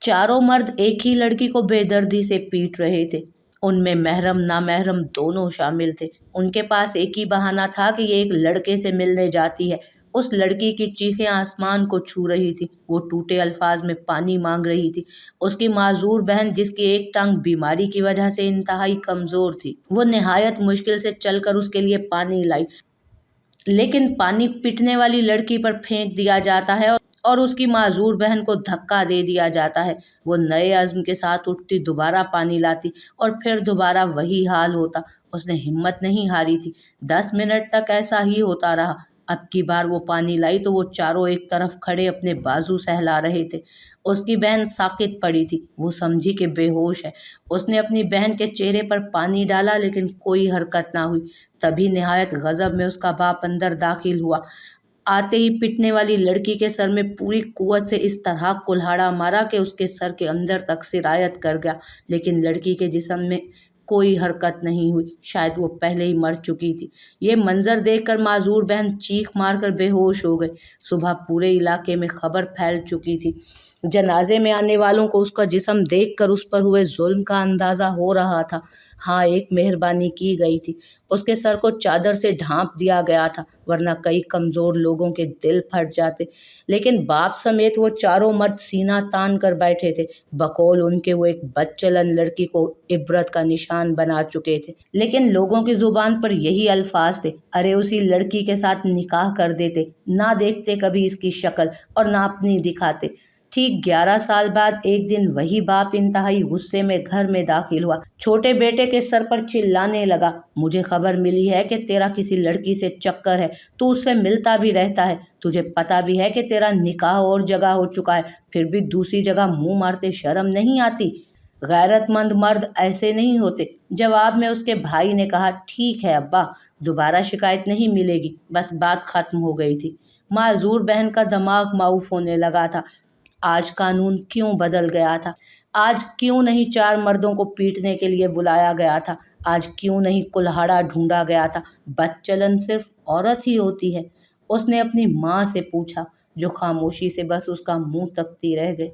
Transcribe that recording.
चारों मर्द एक ही लड़की को बेदर्दी से पीट रहे थे। उनमें महरम नामहरम दोनों शामिल थे। उनके पास एक ही बहाना था कि ये एक लड़के से मिलने जाती है। उस लड़की की चीखें आसमान को छू रही थी। वो टूटे अल्फाज में पानी मांग रही थी। उसकी माजूर बहन, जिसकी एक टांग बीमारी की वजह से इंतहाई कमजोर थी, वो निहायत मुश्किल से चलकर उसके लिए पानी लाई। लेकिन पानी पीटने वाली लड़की पर फेंक दिया जाता है और उसकी माजूर बहन को धक्का दे दिया जाता है। वो नए अज़्म के साथ उठती, दोबारा पानी लाती और फिर दोबारा वही हाल होता। उसने हिम्मत नहीं हारी थी। 10 मिनट तक ऐसा ही होता रहा। अब की बार वो पानी लाई तो वो चारों एक तरफ खड़े अपने बाजू सहला रहे थे। उसकी बहन साकित पड़ी थी। वो समझी कि बेहोश है। उसने अपनी बहन के चेहरे पर पानी डाला, लेकिन कोई हरकत ना हुई। तभी निहायत गजब में उसका बाप अंदर दाखिल हुआ। आते ही पिटने वाली लड़की के सर में पूरी कुव्वत से इस तरह कुल्हाड़ा मारा कि उसके सर के अंदर तक सिरायत कर गया। लेकिन लड़की के जिस्म में कोई हरकत नहीं हुई। शायद वो पहले ही मर चुकी थी। ये मंजर देखकर माजूर बहन चीख मारकर बेहोश हो गई। सुबह पूरे इलाके में खबर फैल चुकी थी। जनाजे में आने वालों को उसका जिस्म देखकर उस पर हुए जुल्म का अंदाजा हो रहा था। हाँ, एक मेहरबानी की गई थी। उसके सर को चादर से ढांप दिया गया था, वरना कई कमजोर लोगों के दिल फट जाते। लेकिन बाप समेत वो चारों मर्द सीना तान कर बैठे थे। बकौल उनके वो एक बदचलन लड़की को इबरत का निशान बना चुके थे। लेकिन लोगों की जुबान पर यही अल्फाज थे, अरे उसी लड़की के साथ निकाह कर देते, ना देखते कभी इसकी शक्ल और ना अपनी दिखाते। ठीक 11 साल बाद एक दिन वही बाप इंतहाई गुस्से में घर में दाखिल हुआ। छोटे बेटे के सर पर चिल्लाने लगा, मुझे खबर मिली है कि तेरा किसी लड़की से चक्कर है। तू उससे मिलता भी रहता है। तुझे पता भी है कि तेरा निकाह और जगह हो चुका है, फिर भी दूसरी जगह मुंह मारते शर्म नहीं आती? गैरतमंद मर्द ऐसे नहीं होते। जवाब में उसके भाई ने कहा, ठीक है अब्बा, दोबारा शिकायत नहीं मिलेगी। बस बात खत्म हो गई थी। माजूर बहन का दिमाग माऊफ होने लगा था। आज कानून क्यों बदल गया था? आज क्यों नहीं 4 मर्दों को पीटने के लिए बुलाया गया था? आज क्यों नहीं कुल्हाड़ा ढूंढा गया था? बदचलन सिर्फ औरत ही होती है? उसने अपनी माँ से पूछा, जो खामोशी से बस उसका मुंह तकती रह गई।